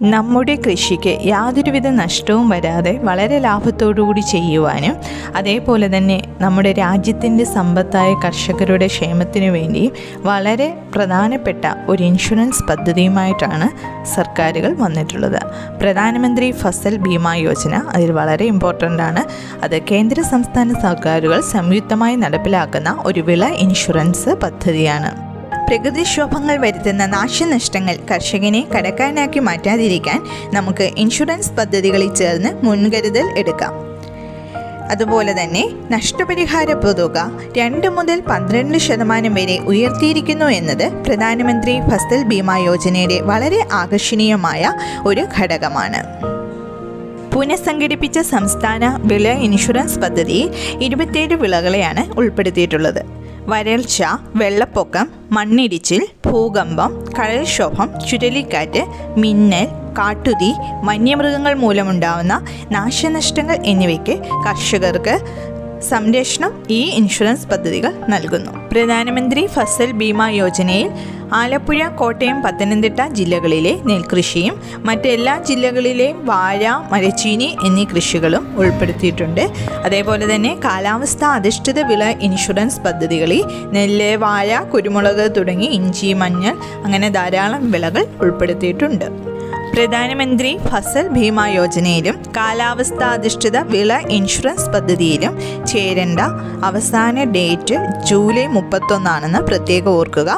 നമ്മുടെ കൃഷിക്ക് യാതൊരുവിധ നഷ്ടവും വരാതെ വളരെ ലാഭത്തോടുകൂടി ചെയ്യുവാനും അതേപോലെ തന്നെ നമ്മുടെ രാജ്യത്തിൻ്റെ സമ്പത്തായ കർഷകരുടെ ക്ഷേമത്തിനു വേണ്ടി വളരെ പ്രധാനപ്പെട്ട ഒരു ഇൻഷുറൻസ് പദ്ധതിയുമായിട്ടാണ് സർക്കാരുകൾ വന്നിട്ടുള്ളത്. പ്രധാനമന്ത്രി ഫസൽ ബീമ യോജന അതിൽ വളരെ ഇമ്പോർട്ടൻ്റ് ആണ്. അത് കേന്ദ്ര സംസ്ഥാന സർക്കാരുകൾ സംയുക്തമായി നടപ്പിലാക്കുന്ന ഒരു വിള ഇൻഷുറൻസ് പദ്ധതിയാണ്. പ്രകൃതിക്ഷോഭങ്ങൾ വരുത്തുന്ന നാശനഷ്ടങ്ങൾ കർഷകനെ കടക്കാരനാക്കി മാറ്റാതിരിക്കാൻ നമുക്ക് ഇൻഷുറൻസ് പദ്ധതികളിൽ ചേർന്ന് മുൻകരുതൽ എടുക്കാം. അതുപോലെ തന്നെ നഷ്ടപരിഹാര തുക 2 മുതൽ 12% വരെ ഉയർത്തിയിരിക്കുന്നു എന്നത് പ്രധാനമന്ത്രി ഫസൽ ബീമ യോജനയുടെ വളരെ ആകർഷണീയമായ ഒരു ഘടകമാണ്. പുനഃസംഘടിപ്പിച്ച സംസ്ഥാന വിള ഇൻഷുറൻസ് പദ്ധതിയിൽ 27 വിളകളെയാണ് ഉൾപ്പെടുത്തിയിട്ടുള്ളത്. വരൾച്ച, വെള്ളപ്പൊക്കം, മണ്ണിടിച്ചിൽ, ഭൂകമ്പം, കടൽക്ഷോഭം, ചുഴലിക്കാറ്റ്, മിന്നൽ, കാട്ടുതീ, വന്യമൃഗങ്ങൾ മൂലമുണ്ടാകുന്ന നാശനഷ്ടങ്ങൾ എന്നിവയ്ക്ക് കർഷകർക്ക് സംരക്ഷണം ഈ ഇൻഷുറൻസ് പദ്ധതികൾ നൽകുന്നു. പ്രധാനമന്ത്രി ഫസൽ ബീമ യോജനയിൽ ആലപ്പുഴ, കോട്ടയം, പത്തനംതിട്ട ജില്ലകളിലെ നെൽകൃഷിയും മറ്റെല്ലാ ജില്ലകളിലെയും വാഴ, മരച്ചീനി എന്നീ കൃഷികളും ഉൾപ്പെടുത്തിയിട്ടുണ്ട്. അതേപോലെ തന്നെ കാലാവസ്ഥ അധിഷ്ഠിത വിള ഇൻഷുറൻസ് പദ്ധതികളിൽ നെല്ല്, വാഴ, കുരുമുളക് തുടങ്ങി ഇഞ്ചി, മഞ്ഞൾ അങ്ങനെ ധാരാളം വിളകൾ ഉൾപ്പെടുത്തിയിട്ടുണ്ട്. പ്രധാനമന്ത്രി ഫസൽ ബീമ യോജനയിലും കാലാവസ്ഥ അധിഷ്ഠിത വിള ഇൻഷുറൻസ് പദ്ധതിയിലും ചേരേണ്ട അവസാന ഡേറ്റ് ജൂലൈ 31 പ്രത്യേകം ഓർക്കുക.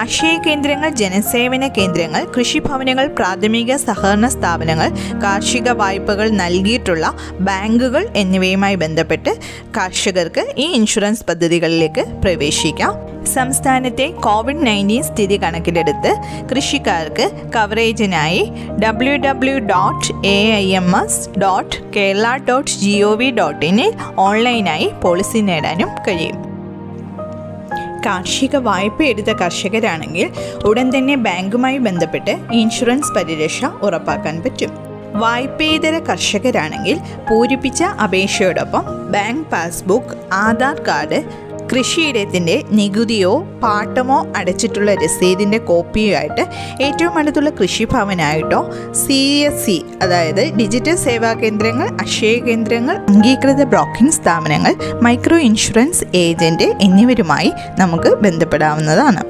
അക്ഷയ കേന്ദ്രങ്ങൾ, ജനസേവന കേന്ദ്രങ്ങൾ, കൃഷിഭവനുകൾ, പ്രാഥമിക സഹകരണ സ്ഥാപനങ്ങൾ, കാർഷിക വായ്പകൾ നൽകിയിട്ടുള്ള ബാങ്കുകൾ എന്നിവയുമായി ബന്ധപ്പെട്ട് കർഷകർക്ക് ഈ ഇൻഷുറൻസ് പദ്ധതികളിലേക്ക് പ്രവേശിക്കാം. സംസ്ഥാനത്തെ COVID-19 സ്ഥിതി കണക്കിലെടുത്ത് കൃഷിക്കാർക്ക് കവറേജിനായി www.aims.kerala.gov.in ഓൺലൈനായി പോളിസി നേടാനും കഴിയും. കാർഷിക വായ്പ എടുത്ത കർഷകരാണെങ്കിൽ ഉടൻ തന്നെ ബാങ്കുമായി ബന്ധപ്പെട്ട് ഇൻഷുറൻസ് പരിരക്ഷ ഉറപ്പാക്കാൻ പറ്റും. വായ്പേതര കർഷകരാണെങ്കിൽ പൂരിപ്പിച്ച അപേക്ഷയോടൊപ്പം ബാങ്ക് പാസ്ബുക്ക്, ആധാർ കാർഡ്, കൃഷിയിടത്തിൻ്റെ നികുതിയോ പാട്ടമോ അടച്ചിട്ടുള്ള രസീതിൻ്റെ കോപ്പിയോ ആയിട്ട് ഏറ്റവും അടുത്തുള്ള കൃഷിഭവനായിട്ടോ CSC അതായത് ഡിജിറ്റൽ സേവാ കേന്ദ്രങ്ങൾ, അക്ഷയ കേന്ദ്രങ്ങൾ, അംഗീകൃത ബ്രോക്കിംഗ് സ്ഥാപനങ്ങൾ, മൈക്രോ ഇൻഷുറൻസ് ഏജൻറ്റ് എന്നിവരുമായി നമുക്ക് ബന്ധപ്പെടാവുന്നതാണ്.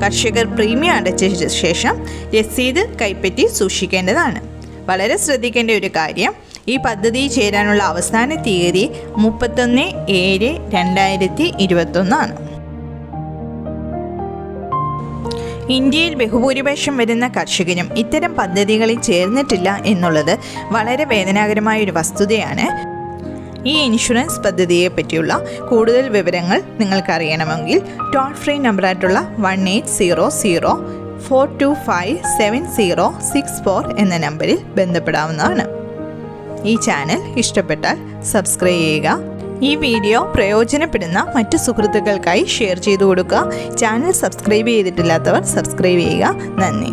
കർഷകർ പ്രീമിയം അടച്ച ശേഷം രസീത് കൈപ്പറ്റി സൂക്ഷിക്കേണ്ടതാണ്. വളരെ ശ്രദ്ധിക്കേണ്ട ഒരു കാര്യം, ഈ പദ്ധതിയിൽ ചേരാനുള്ള അവസാന തീയതി 31/7/2021. ഇന്ത്യയിൽ ബഹുഭൂരിപക്ഷം വരുന്ന കർഷകരും ഇത്തരം പദ്ധതികളിൽ ചേർന്നിട്ടില്ല എന്നുള്ളത് വളരെ വേദനാകരമായൊരു വസ്തുതയാണ്. ഈ ഇൻഷുറൻസ് പദ്ധതിയെ പറ്റിയുള്ള കൂടുതൽ വിവരങ്ങൾ നിങ്ങൾക്കറിയണമെങ്കിൽ ടോൾ ഫ്രീ നമ്പറായിട്ടുള്ള 1800-425-7064 എന്ന നമ്പറിൽ ബന്ധപ്പെടാവുന്നതാണ്. ഈ ചാനൽ ഇഷ്ടപ്പെട്ടാൽ സബ്സ്ക്രൈബ് ചെയ്യുക. ഈ വീഡിയോ പ്രയോജനപ്പെടുന്ന മറ്റു സുഹൃത്തുക്കൾക്കായി ഷെയർ ചെയ്തു കൊടുക്കുക. ചാനൽ സബ്സ്ക്രൈബ് ചെയ്തിട്ടില്ലാത്തവർ സബ്സ്ക്രൈബ് ചെയ്യുക. നന്ദി.